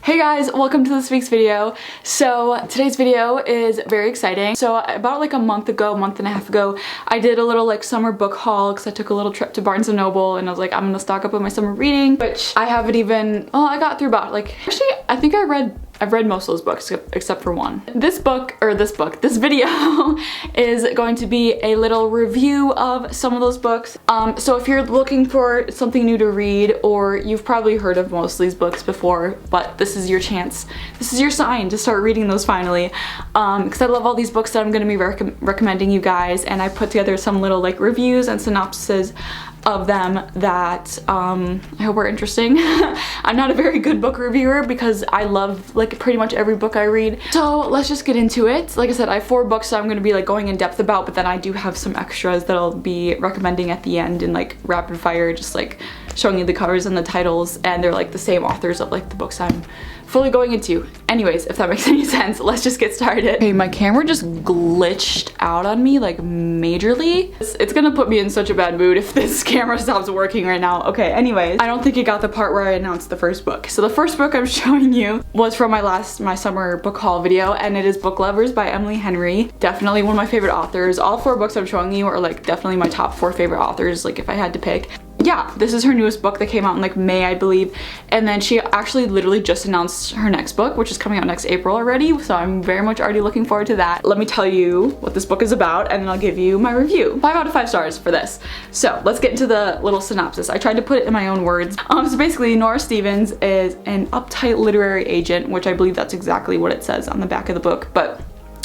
Hey guys, welcome to this week's video. So today's video is very exciting. So about like a month and a half ago, I did a little like summer book haul because I took a little trip to Barnes & Noble and I was like, I'm gonna stock up on my summer reading, which I haven't even, well, I got through about like, actually, I think I've read most of those books except for one. This video is going to be a little review of some of those books. So if you're looking for something new to read, or you've probably heard of most of these books before, but this is your chance, this is your sign to start reading those finally. Because I love all these books that I'm going to be recommending you guys, and I put together some little like reviews and synopses of them that I hope are interesting. I'm not a very good book reviewer because I love like pretty much every book I read. So let's just get into it. Like I said, I have 4 books that I'm going to be like going in depth about, but then I do have some extras that I'll be recommending at the end in like rapid fire, just like showing you the covers and the titles, and they're like the same authors of like the books I'm fully going into. Anyways, if that makes any sense, let's just get started. Okay, my camera just glitched out on me like majorly. It's gonna put me in such a bad mood if this camera stops working right now. Okay, anyways, I don't think it got the part where I announced the first book. So the first book I'm showing you was from my summer book haul video, and it is Book Lovers by Emily Henry. Definitely one of my favorite authors. All 4 books I'm showing you are like definitely my top 4 favorite authors, like if I had to pick. Yeah, this is her newest book that came out in like May, I believe, and then she actually literally just announced her next book, which is coming out next April already, so I'm very much already looking forward to that. Let me tell you what this book is about, and then I'll give you my review. 5 out of 5 stars for this. So let's get into the little synopsis. I tried to put it in my own words. So basically, Nora Stevens is an uptight literary agent, which I believe that's exactly what it says on the back of the book, but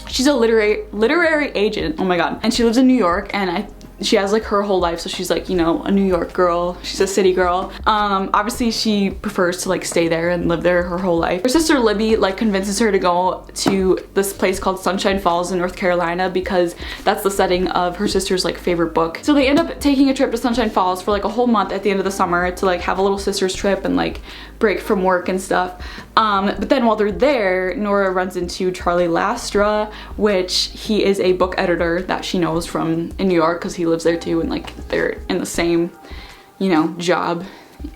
she's a literary agent, oh my god, and she lives in New York, and she has like her whole life, so she's like, you know, a New York girl, she's a city girl. Obviously she prefers to like stay there and live there her whole life. Her sister Libby like convinces her to go to this place called Sunshine Falls in North Carolina because that's the setting of her sister's like favorite book. So they end up taking a trip to Sunshine Falls for like a whole month at the end of the summer to like have a little sister's trip and like break from work and stuff. But then while they're there, Nora runs into Charlie Lastra, which he is a book editor that she knows from in New York because he lives there too, and like they're in the same, you know, job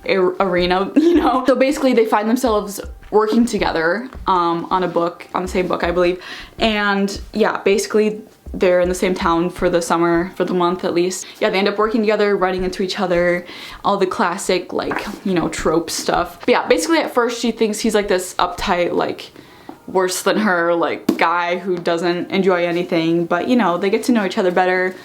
arena, you know. So basically they find themselves working together on a book, on the same book I believe, and yeah, basically they're in the same town for the summer, for the month at least. Yeah, they end up working together, running into each other, all the classic like, you know, trope stuff. But yeah, basically at first she thinks he's like this uptight, like worse than her like guy who doesn't enjoy anything, but you know, they get to know each other better.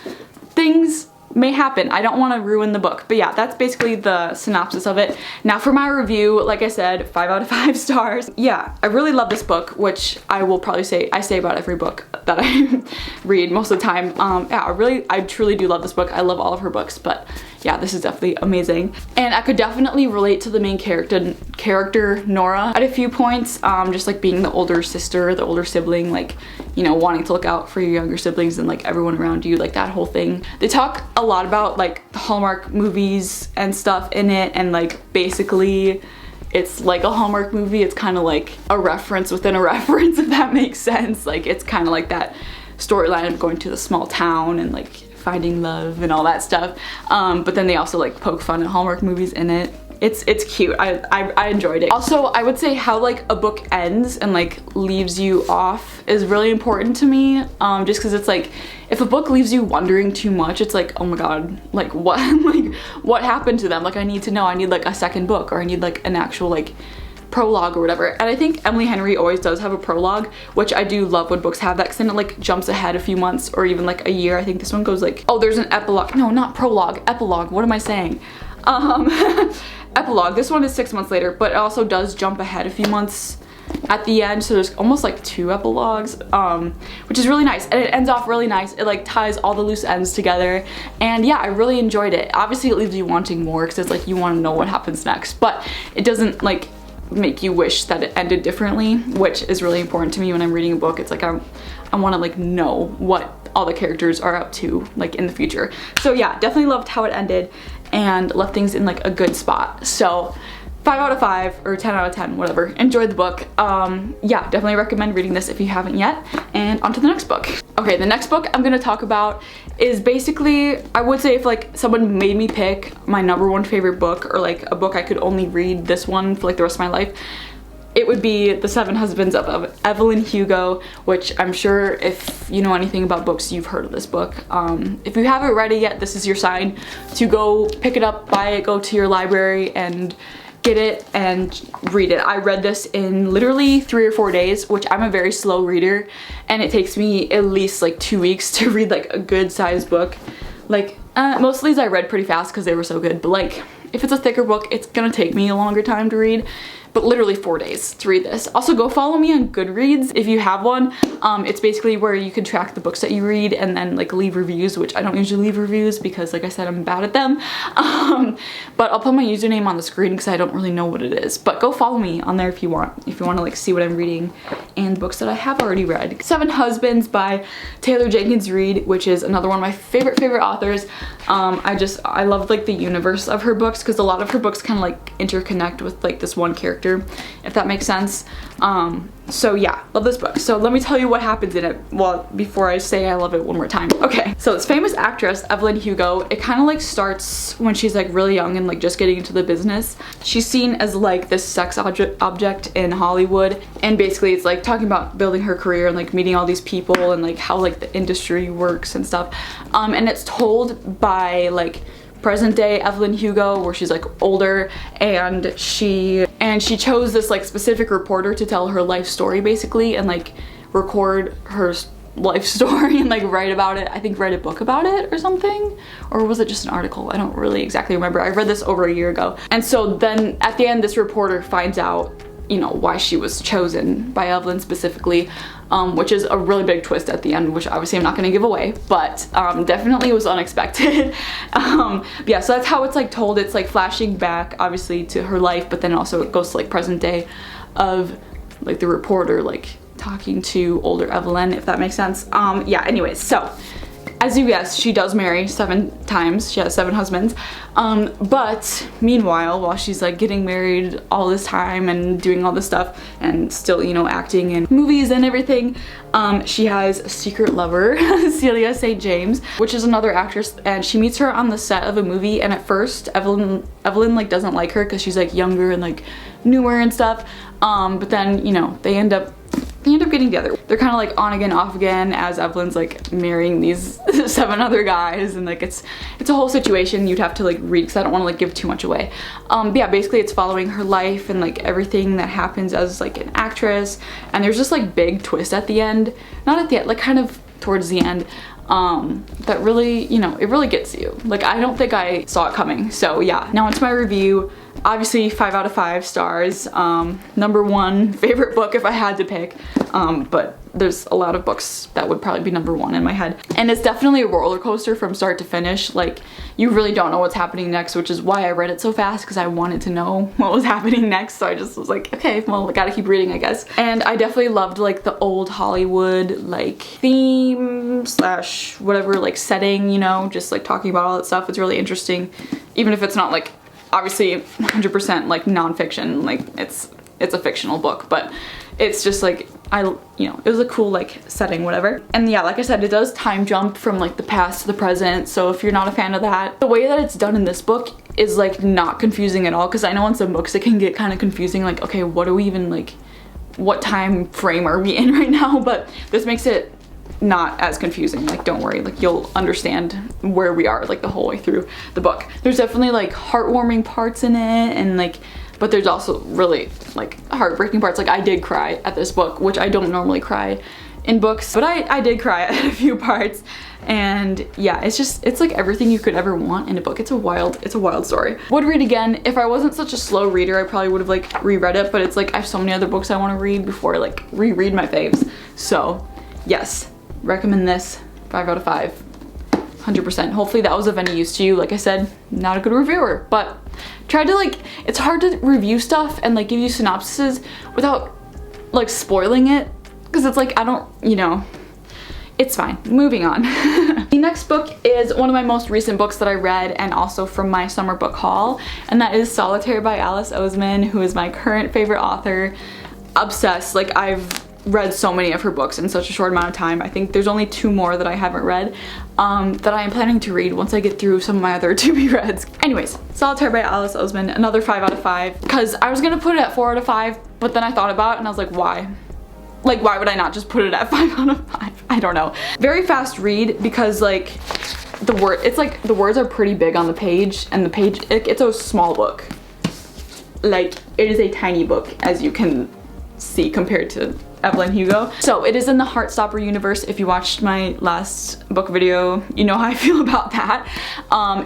Things may happen. I don't want to ruin the book, but yeah, that's basically the synopsis of it. Now for my review, like I said, 5 out of 5 stars. Yeah, I really love this book, which I will probably say about every book that I read most of the time. Yeah, I truly do love this book. I love all of her books, but yeah, this is definitely amazing. And I could definitely relate to the main character Nora at a few points, just like being the older sister, the older sibling, like, you know, wanting to look out for your younger siblings and like everyone around you, like that whole thing. They talk a lot about like the Hallmark movies and stuff in it, and like basically it's like a Hallmark movie. It's kind of like a reference within a reference, if that makes sense. Like it's kind of like that storyline of going to the small town and like finding love and all that stuff, but then they also like poke fun at Hallmark movies in it. It's cute. I enjoyed it. Also, I would say how like a book ends and like leaves you off is really important to me, just because it's like if a book leaves you wondering too much, it's like, oh my god, like what like what happened to them? Like I need to know. I need like a second book, or I need like an actual like prologue or whatever. And I think Emily Henry always does have a prologue, which I do love when books have that, because then it like jumps ahead a few months or even like a year. I think this one goes like, oh, there's an epilogue. No, not prologue, epilogue. What am I saying? Epilogue. This one is 6 months later, but it also does jump ahead a few months at the end, so there's almost like 2 epilogues, which is really nice, and it ends off really nice. It like ties all the loose ends together, and yeah, I really enjoyed it. Obviously it leaves you wanting more because it's like you want to know what happens next, but it doesn't like make you wish that it ended differently, which is really important to me when I'm reading a book. It's like I want to like know what all the characters are up to like in the future. So yeah, definitely loved how it ended and left things in like a good spot. So 5 out of 5 or 10 out of 10, whatever. Enjoyed the book. Yeah, definitely recommend reading this if you haven't yet. And on to the next book. Okay, the next book I'm gonna talk about is basically, I would say if like someone made me pick my #1 favorite book, or like a book I could only read this one for like the rest of my life, it would be The Seven Husbands of Evelyn Hugo, which I'm sure if you know anything about books, you've heard of this book. If you haven't read it yet, this is your sign to go pick it up, buy it, go to your library and get it and read it. I read this in literally 3 or 4 days, which I'm a very slow reader, and it takes me at least like 2 weeks to read like a good sized book. Like most of these I read pretty fast because they were so good, but like if it's a thicker book, it's gonna take me a longer time to read. But literally 4 days to read this. Also, go follow me on Goodreads if you have one. It's basically where you can track the books that you read and then like leave reviews, which I don't usually leave reviews because like I said, I'm bad at them. But I'll put my username on the screen because I don't really know what it is. But go follow me on there if you want to like see what I'm reading and books that I have already read. Seven Husbands by Taylor Jenkins Reid, which is another one of my favorite authors. I love like the universe of her books because a lot of her books kind of like interconnect with like this one character, if that makes sense. So yeah, love this book. So let me tell you what happens in it, well, before I say I love it one more time. Okay, so this famous actress, Evelyn Hugo, it kind of like starts when she's like really young and like just getting into the business. She's seen as like this sex object in Hollywood, and basically it's like talking about building her career and like meeting all these people and like how like the industry works and stuff. And it's told by like present day Evelyn Hugo, where she's like older, and she chose this like specific reporter to tell her life story basically and like record her life story and like write about it. I think write a book about it or something, or was it just an article? I don't really exactly remember. I read this over a year ago. And so then at the end, this reporter finds out, you know, why she was chosen by Evelyn specifically, which is a really big twist at the end, which obviously I'm not going to give away, but definitely was unexpected. Yeah, so that's how it's like told. It's like flashing back obviously to her life, but then also it goes to like present day of like the reporter like talking to older Evelyn, if that makes sense. Yeah, anyways, so as you guessed, she does marry 7 times. She has 7 husbands. But meanwhile, while she's like getting married all this time and doing all this stuff and still, you know, acting in movies and everything, she has a secret lover, Celia St. James, which is another actress, and she meets her on the set of a movie, and at first Evelyn like doesn't like her because she's like younger and like newer and stuff. But then, you know, they end up getting together. They're kind of like on again, off again, as Evelyn's like marrying these 7 other guys, and like it's a whole situation you'd have to like read because I don't want to like give too much away. But yeah, basically it's following her life and like everything that happens as like an actress, and there's just like big twist at the end, not at the end, like kind of towards the end, that really, you know, it really gets you. Like I don't think I saw it coming. So yeah, now onto my review. Obviously 5 out of 5 stars. Number 1 favorite book if I had to pick, but there's a lot of books that would probably be number 1 in my head. And it's definitely a roller coaster from start to finish. Like you really don't know what's happening next, which is why I read it so fast, because I wanted to know what was happening next. So I just was like, okay, well, I gotta keep reading, I guess. And I definitely loved like the old Hollywood like theme slash whatever like setting, you know, just like talking about all that stuff. It's really interesting, even if it's not like obviously 100% like nonfiction, like it's a fictional book, but it's just like, you know, it was a cool like setting, whatever. And yeah, like I said, it does time jump from like the past to the present, so if you're not a fan of that, the way that it's done in this book is like not confusing at all, because I know in some books it can get kind of confusing, like, okay, what do we even like, what time frame are we in right now? But this makes it not as confusing. Like don't worry, like you'll understand where we are like the whole way through the book. There's definitely like heartwarming parts in it, and like, but there's also really like heartbreaking parts. Like I did cry at this book, which I don't normally cry in books, but I did cry at a few parts. And yeah, it's like everything you could ever want in a book. It's a wild story. Would read again. If I wasn't such a slow reader, I probably would have like reread it, but it's like I have so many other books I want to read before I like reread my faves. So yes, recommend this. 5 out of 5, 100%. Hopefully that was of any use to you. Like I said, not a good reviewer, but tried to like, it's hard to review stuff and like give you synopsises without like spoiling it, because it's like, I don't, you know, it's fine. Moving on. The next book is one of my most recent books that I read, and also from my summer book haul, and that is Solitaire by Alice Oseman, who is my current favorite author. Obsessed. Like I've read so many of her books in such a short amount of time. I think there's only 2 more that I haven't read that I am planning to read once I get through some of my other to-be-reads. Anyways, Solitaire by Alice Oseman, another 5 out of 5, because I was gonna put it at 4 out of 5, But then I thought about it and I was like, why? Like, why would I not just put it at 5 out of 5? I don't know. Very fast read because like the words are pretty big on the page, and the page, it's a small book. Like, it is a tiny book, as you can see compared to Evelyn Hugo. So it is in the Heartstopper universe. If you watched my last book video, you know how I feel about that.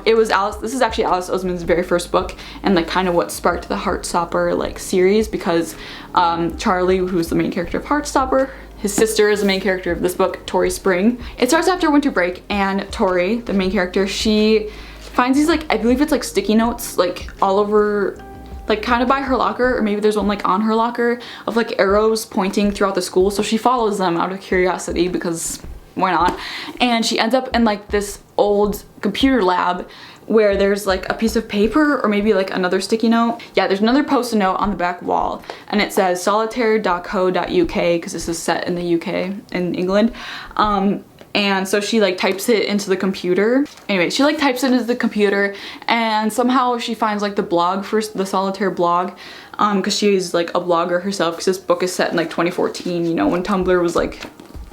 This is actually Alice Oseman's very first book, and like kind of what sparked the Heartstopper like series, because Charlie, who's the main character of Heartstopper, his sister is the main character of this book, Tori Spring. It starts after winter break, and Tori, the main character, she finds these like, I believe it's like sticky notes like all over, like kind of by her locker, or maybe there's one like on her locker, of like arrows pointing throughout the school. So she follows them out of curiosity, because why not? And she ends up in like this old computer lab where there's like a piece of paper, or maybe like another sticky note. Yeah, there's another post-it note on the back wall, and it says solitaire.co.uk, because this is set in the UK, in England. And so she like types it into the computer. Anyway, she like types it into the computer, and somehow she finds like the blog for the Solitaire blog, because she's like a blogger herself, because this book is set in like 2014, you know, when Tumblr was like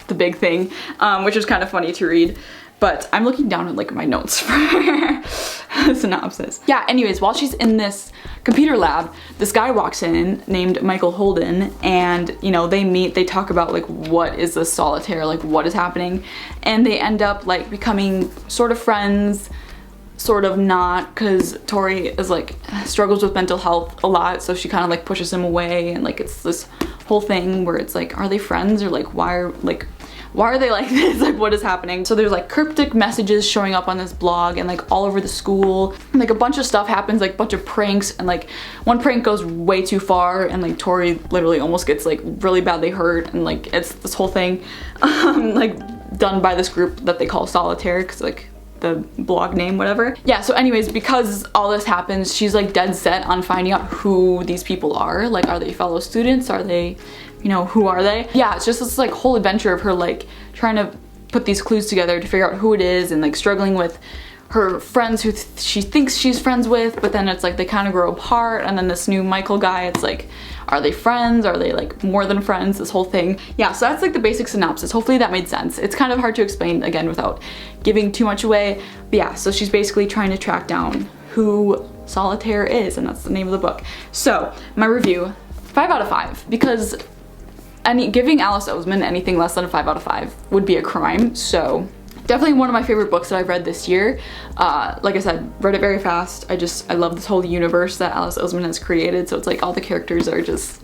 the big thing, which was kind of funny to read. But I'm looking down at like my notes for synopsis. Yeah, anyways, while she's in this computer lab, this guy walks in named Michael Holden, and you know, they meet, they talk about like what is this Solitaire, like what is happening, and they end up like becoming sort of friends, sort of not, because Tori is like struggles with mental health a lot, so she kind of like pushes him away, and like it's this whole thing where it's like, are they friends, or like why are they like this? Like, what is happening? So there's like cryptic messages showing up on this blog, and like all over the school, and like a bunch of stuff happens, like a bunch of pranks, and like one prank goes way too far, and like Tori literally almost gets like really badly hurt, and like it's this whole thing like done by this group that they call Solitaire, because like the blog name, whatever. Yeah, so anyways, because all this happens, she's like dead set on finding out who these people are. Like, are they fellow students? Are they, you know, who are they? Yeah, it's just this like whole adventure of her like trying to put these clues together to figure out who it is, and like struggling with her friends who she thinks she's friends with, but then it's like they kind of grow apart, and then this new Michael guy, it's like, are they friends? Are they like more than friends? This whole thing. Yeah, so that's like the basic synopsis. Hopefully that made sense. It's kind of hard to explain again without giving too much away. But yeah, so she's basically trying to track down who Solitaire is, and that's the name of the book. So my review, 5 out of 5, because giving Alice Oseman anything less than a 5 out of 5 would be a crime. So definitely one of my favorite books that I've read this year. Like I said, read it very fast. I love this whole universe that Alice Oseman has created, so it's like all the characters are just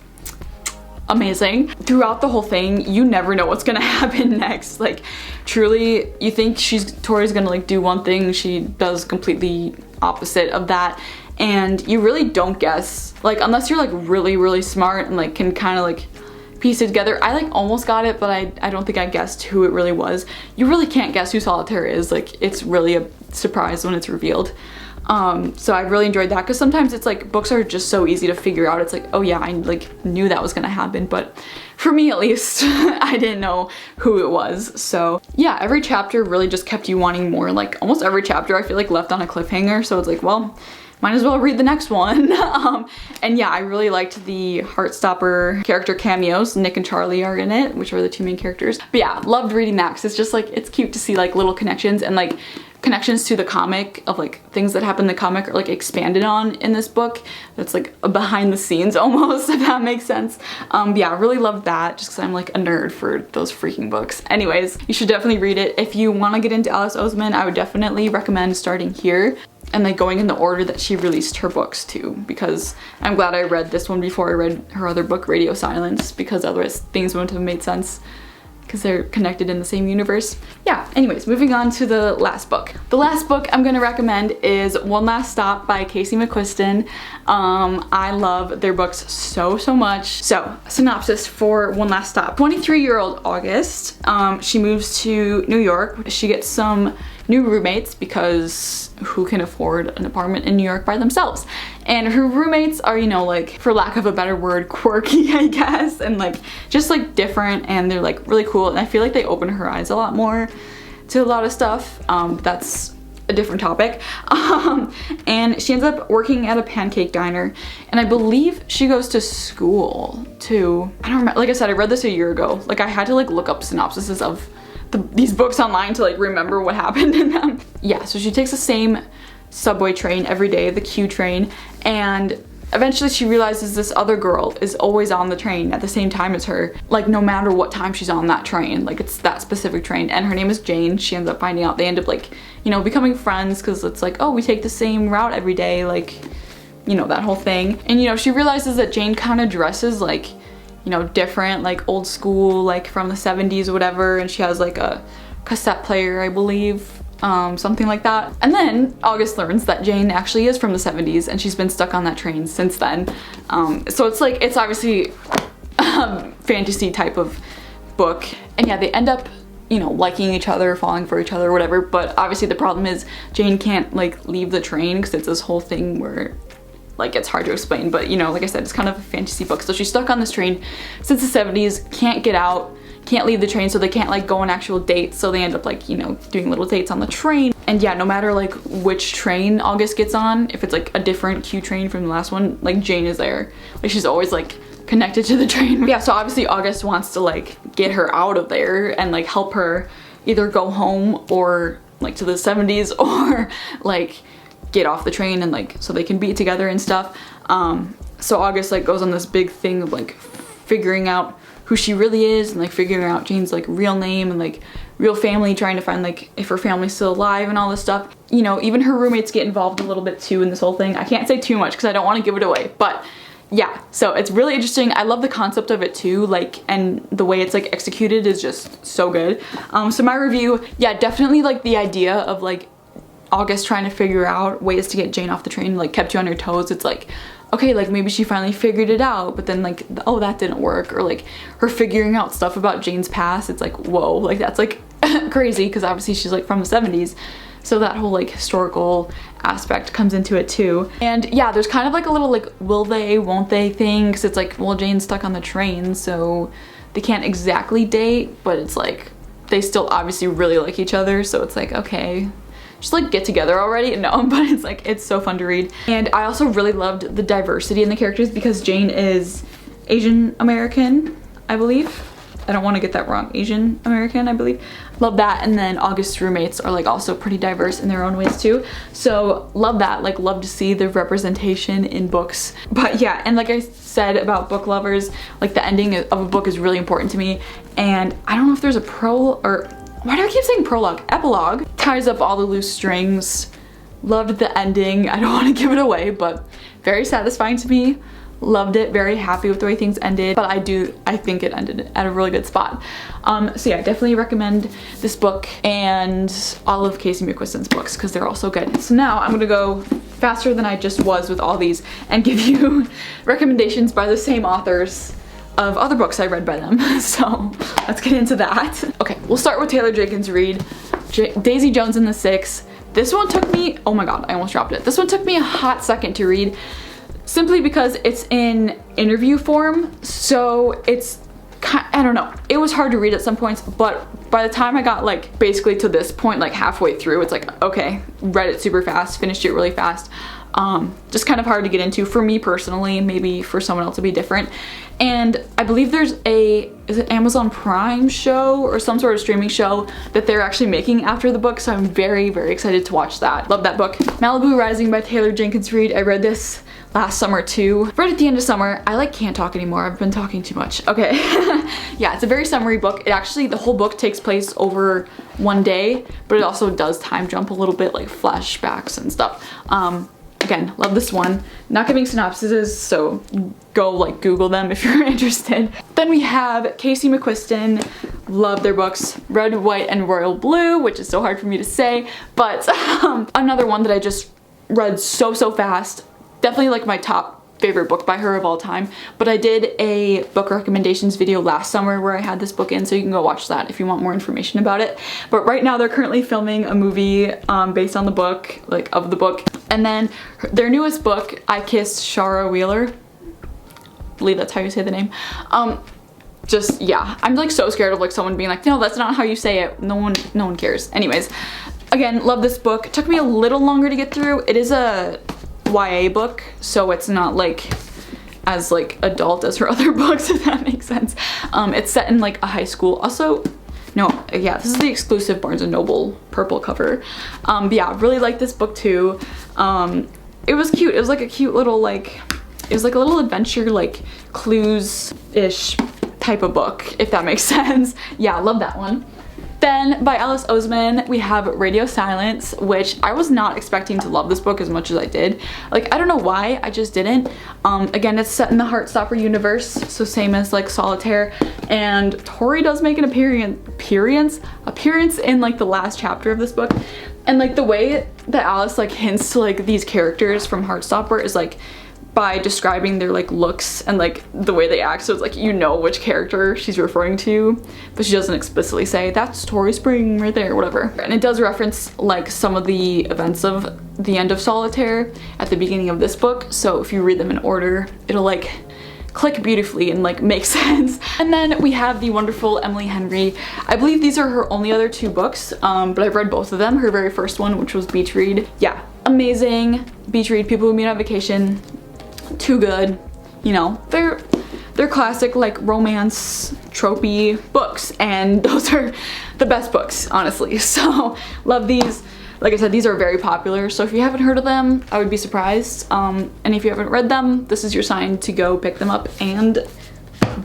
amazing. Throughout the whole thing, you never know what's gonna happen next. Like, truly, you think Tori's gonna like do one thing, she does completely opposite of that, and you really don't guess. Like, unless you're like really, really smart and like can kind of like piece it together. I like almost got it, but I don't think I guessed who it really was. You really can't guess who Solitaire is. Like, it's really a surprise when it's revealed. So I really enjoyed that, because sometimes it's like books are just so easy to figure out. It's like, oh yeah, I like knew that was gonna happen, but for me at least, I didn't know who it was. So yeah, every chapter really just kept you wanting more. Like almost every chapter I feel like left on a cliffhanger, so it's like, well, might as well read the next one. And yeah, I really liked the Heartstopper character cameos. Nick and Charlie are in it, which are the two main characters. But yeah, loved reading that, because it's just like, it's cute to see like little connections, and like connections to the comic of like things that happen in the comic are like expanded on in this book. That's like a behind the scenes almost, if that makes sense. Yeah, I really loved that, just because I'm like a nerd for those freaking books. Anyways, you should definitely read it. If you want to get into Alice Oseman, I would definitely recommend starting here and like going in the order that she released her books too, because I'm glad I read this one before I read her other book, Radio Silence, because otherwise things wouldn't have made sense, because they're connected in the same universe. Yeah, anyways, moving on to the last book. The last book I'm gonna recommend is One Last Stop by Casey McQuiston. I love their books so much. So, synopsis for One Last Stop. 23-year-old August, she moves to New York. She gets some new roommates, because who can afford an apartment in New York by themselves? And her roommates are, you know, like, for lack of a better word, quirky, I guess, and like just like different, and they're like really cool, and I feel like they open her eyes a lot more to a lot of stuff. That's a different topic. And she ends up working at a pancake diner, and I believe she goes to school too. I don't remember, like I said, I read this a year ago. Like I had to like look up synopsises of these books online to like remember what happened in them. Yeah, so she takes the same subway train every day, the Q train, and eventually she realizes this other girl is always on the train at the same time as her, like no matter what time she's on that train, like it's that specific train, and her name is Jane. She ends up finding out, they end up like, you know, becoming friends because it's like, oh, we take the same route every day, like, you know, that whole thing. And you know, she realizes that Jane kind of dresses like, you know, different, like old school, like from the 70s or whatever, and she has like a cassette player, I believe. Something like that. And then August learns that Jane actually is from the 70s and she's been stuck on that train since then. So it's like, it's obviously fantasy type of book. And yeah, they end up, you know, liking each other, falling for each other, whatever. But obviously the problem is Jane can't like leave the train because it's this whole thing where like it's hard to explain. But you know, like I said, it's kind of a fantasy book. So she's stuck on this train since the 70s, can't get out, can't leave the train, so they can't like go on actual dates, so they end up like, you know, doing little dates on the train. And yeah, no matter like which train August gets on, if it's like a different Q train from the last one, like Jane is there. Like she's always like connected to the train. Yeah, so obviously August wants to like get her out of there and like help her either go home or like to the 70s or like get off the train and like so they can be together and stuff. So August like goes on this big thing of like figuring out who she really is and like figuring out Jane's like real name and like real family, trying to find like if her family's still alive and all this stuff. You know, even her roommates get involved a little bit too in this whole thing. I can't say too much because I don't want to give it away, but yeah, so it's really interesting. I love the concept of it too, like, and the way it's like executed is just so good. So my review, yeah, definitely like the idea of like August trying to figure out ways to get Jane off the train like kept you on your toes. It's like, okay, like maybe she finally figured it out, but then like, oh, that didn't work. Or like her figuring out stuff about Jane's past. It's like, whoa, like that's like crazy because obviously she's like from the 70s. So that whole like historical aspect comes into it too. And yeah, there's kind of like a little like will they, won't they thing, because it's like, well, Jane's stuck on the train, so they can't exactly date, but it's like they still obviously really like each other, so it's like, okay, just like get together already. No, but it's like, it's so fun to read. And I also really loved the diversity in the characters because Jane is Asian American, I believe. I don't want to get that wrong. Asian American, I believe. Love that. And then August's roommates are like also pretty diverse in their own ways too. So love that. Like love to see the representation in books. But yeah, and like I said about book lovers, like the ending of a book is really important to me. And I don't know if there's a why do I keep saying prologue? Epilogue. Ties up all the loose strings. Loved the ending. I don't want to give it away, but very satisfying to me. Loved it, very happy with the way things ended, but I think it ended at a really good spot. So yeah, definitely recommend this book and all of Casey McQuiston's books because they're all so good. So now I'm gonna go faster than I just was with all these and give you recommendations by the same authors of other books I read by them. So let's get into that. Okay, we'll start with Taylor Jenkins Reid, Daisy Jones and the Six. This one took me, oh my god, I almost dropped it. This one took me a hot second to read, simply because it's in interview form, so it's, I don't know, it was hard to read at some points, but by the time I got like basically to this point, like halfway through, it's like, okay, read it super fast, finished it really fast. Just kind of hard to get into for me personally, maybe for someone else to be different. And I believe there's is it Amazon Prime show or some sort of streaming show that they're actually making after the book, so I'm very, very excited to watch that. Love that book. Malibu Rising by Taylor Jenkins Reid. I read this last summer too. Right at the end of summer. I like can't talk anymore. I've been talking too much. Okay. Yeah, it's a very summary book. It actually, the whole book takes place over one day, but it also does time jump a little bit, like flashbacks and stuff. Again, love this one. Not giving synopsises, so go like Google them if you're interested. Then we have Casey McQuiston. Love their books. Red, White, and Royal Blue, which is so hard for me to say, but another one that I just read so fast. Definitely like my top favorite book by her of all time, but I did a book recommendations video last summer where I had this book in, so you can go watch that if you want more information about it. But right now they're currently filming a movie based on the book, like of the book. And then their newest book, I Kissed Shara Wheeler, I believe that's how you say the name. Just, yeah, I'm like so scared of like someone being like, no, that's not how you say it. No one cares. Anyways, Again, love this book. It took me a little longer to get through. It is a YA book, so it's not like as like adult as her other books, if that makes sense. It's set in like a high school. Also, no, yeah, this is the exclusive Barnes & Noble purple cover. But yeah, really like this book too. It was cute. It was like a cute little like, it was like a little adventure, like clues-ish type of book, if that makes sense. Yeah, I love that one. Then by Alice Oseman, we have Radio Silence, which I was not expecting to love this book as much as I did. Like, I don't know why, I just didn't. Again, it's set in the Heartstopper universe, so same as like Solitaire. And Tori does make an appearance in like the last chapter of this book. And like the way that Alice like hints to like these characters from Heartstopper is like by describing their like looks and like the way they act, so it's like you know which character she's referring to, but she doesn't explicitly say that's Tori Spring right there, whatever. And it does reference like some of the events of the end of Solitaire at the beginning of this book, so if you read them in order, it'll like click beautifully and like make sense. And then we have the wonderful Emily Henry. I believe these are her only other 2 books, but I've read both of them. Her very first one, which was Beach Read. Yeah, amazing beach read. People who meet on vacation. Too good, you know, they're classic like romance tropey books, and those are the best books, honestly. So love these. Like I said, these are very popular, so if you haven't heard of them, I would be surprised. And if you haven't read them, this is your sign to go pick them up and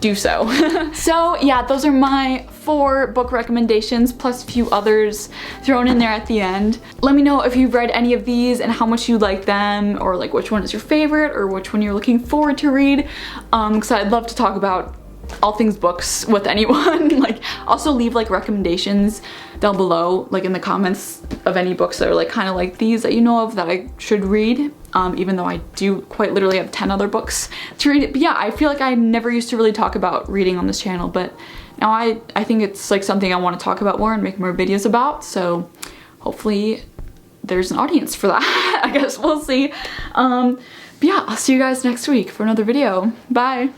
do so. So yeah, those are my 4 book recommendations plus a few others thrown in there at the end. Let me know if you've read any of these and how much you like them, or like which one is your favorite or which one you're looking forward to read, because I'd love to talk about all things books with anyone. Like, also leave like recommendations down below, like in the comments, of any books that are like kind of like these that you know of that I should read, even though I do quite literally have 10 other books to read. But yeah, I feel like I never used to really talk about reading on this channel, but now I think it's like something I want to talk about more and make more videos about, so hopefully there's an audience for that. I guess we'll see. But yeah, I'll see you guys next week for another video. Bye!